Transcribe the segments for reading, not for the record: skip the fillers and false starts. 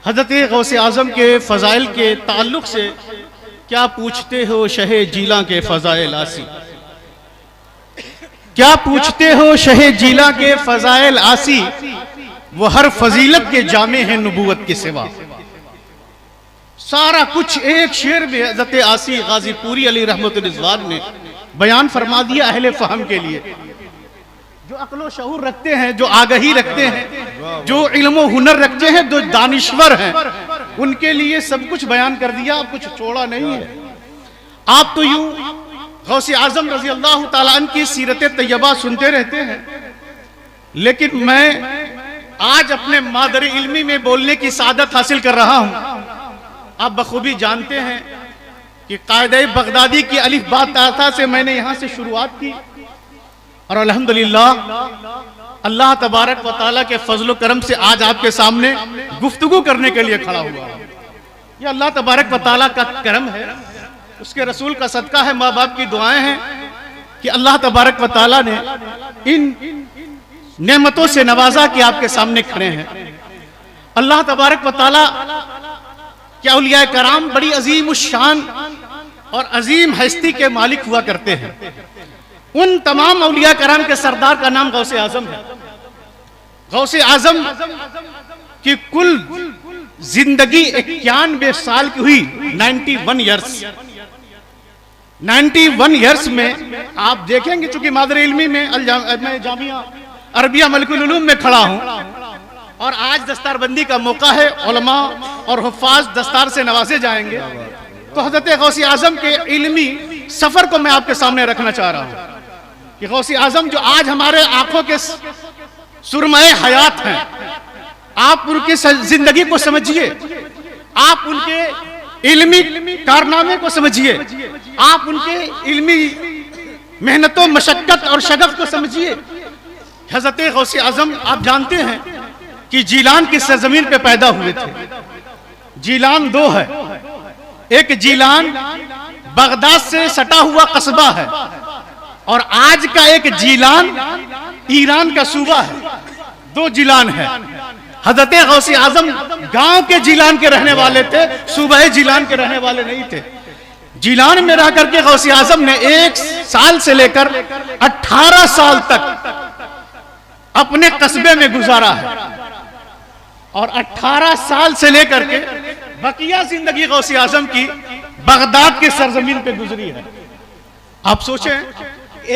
हज़रत गौसे आज़म के फ़ज़ाइल के ताल्लुक़ से क्या पूछते हो शहे जीला के फ़ज़ाइल आसी, क्या पूछते हो शहे जीला के फ़ज़ाइल आसी, वो हर फजीलत के जामे हैं नबूवत के सिवा। सारा कुछ एक शेर में हज़रत आसी गाजीपुरी अली रहमतुल्लाह रिज़वान ने बयान फरमा दिया अहले फ़हम के लिए, जो अक्ल शऊर रखते हैं, जो आगही रखते हैं, जो इल्म हुनर रखते हैं, जो दानिश्वर हैं, उनके लिए सब कुछ बयान कर दिया, अब कुछ छोड़ा नहीं है। आप तो यूं गौसे आज़म रज़ी अल्लाह ताला अन्हु की सीरत तैयबा सुनते रहते हैं, लेकिन मैं आज अपने मादर इल्मी में बोलने की सादत हासिल कर रहा हूं। आप बखूबी जानते हैं कि कायदे बगदादी की अलिफ बा ता से मैंने यहां से शुरुआत की और अल्हम्दुलिल्लाह अल्लाह तबारक व तआला के फजल करम से आज आपके सामने गुफ्तगू करने के लिए खड़ा हुआ। ये अल्लाह तबारक व तआला का करम है, उसके रसूल का सदका है, माँ बाप की दुआएं हैं कि अल्लाह तबारक व तआला ने इन नेमतों से नवाजा कि आपके सामने खड़े हैं। अल्लाह तबारक व तआला क्या औलिया कराम बड़ी अजीम शान और अजीम हस्ती के मालिक हुआ करते हैं। उन तमाम औलिया कराम के सरदार का नाम गौसे आज़म है। गौसे आज़म की कुल जिंदगी 91 साल की हुई, 91 ईयर्स। 91 ईयर्स में आप देखेंगे, चूंकि मादर इल्मी में मैं जामिया अरबिया मलिकुल उलूम में खड़ा हूं और आज दस्तारबंदी का मौका है, उलमा और हुफ्फाज दस्तार से नवाजे जाएंगे, तो हज़रत गौसे आज़म के इल्मी सफर को मैं आपके सामने रखना चाह रहा हूं कि गौसे आज़म जो आज हमारे आंखों के सुरमए हयात हैं, आप उनकी जिंदगी को समझिए, आप उनके इल्मी कारनामे को समझिए, आप उनके इल्मी मेहनतों मशक्कत और शगफ को समझिए। हज़रत गौसे आज़म आप जानते हैं कि जीलान की सरजमीन पे पैदा हुए थे। जीलान दो है, एक जीलान बगदाद से सटा हुआ कस्बा है और आज का एक जीलान ईरान का सूबा है। दो जीलान है। हज़रत गौसे आज़म गांव के जीलान के रहने वाले थे, सूबा जीलान के रहने वाले नहीं थे। जीलान में रह करके गौसे आज़म ने 1 साल से लेकर 18 साल तक अपने कस्बे में गुजारा है और 18 साल से लेकर के बकिया जिंदगी गौसे आज़म की बगदाद की सरजमीन पे गुजरी है। आप सोचें,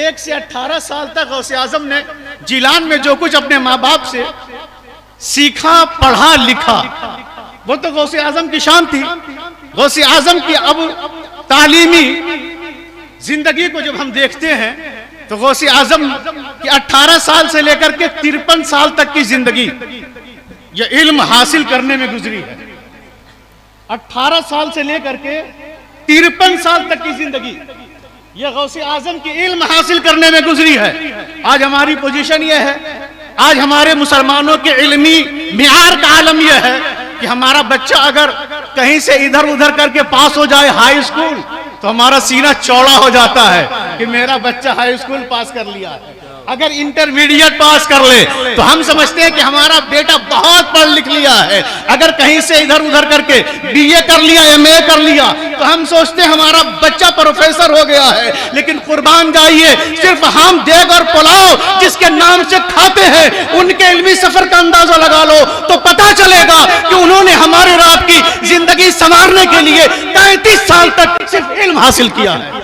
1 से 18 साल तक गौसे आज़म ने जीलान में जो कुछ अपने माँ बाप से सीखा, पढ़ा, लिखा, वो तो गौसे आज़म की शान थी। गौसे आज़म की अब तालीमी जिंदगी को जब हम देखते हैं तो गौसे आज़म की 18 साल से लेकर के 53 साल तक की जिंदगी यह इल्म हासिल करने में गुजरी है। 18 साल से लेकर के 53 साल तक की जिंदगी यह गौसे आज़म की इल्म हासिल करने में गुजरी है। आज हमारी पोजीशन यह है, आज हमारे मुसलमानों के इल्मी मियार का आलम यह है कि हमारा बच्चा अगर कहीं से इधर उधर करके पास हो जाए हाई स्कूल, तो हमारा सीना चौड़ा हो जाता है कि मेरा बच्चा हाई स्कूल पास कर लिया। अगर इंटरमीडिएट पास कर ले तो हम समझते हैं कि हमारा बेटा बहुत पढ़ लिख लिया है। अगर कहीं से इधर उधर करके बीए कर लिया, एमए कर लिया, तो हम सोचते हैं हमारा बच्चा प्रोफेसर हो गया है। लेकिन कुर्बान जाइए, सिर्फ हम देग और पुलाव जिसके नाम से खाते हैं, उनके इल्मी सफर का अंदाजा लगा लो तो पता चलेगा कि उन्होंने हमारे रात की जिंदगी संवारने के लिए 33 साल तक सिर्फ इल्म हासिल किया है।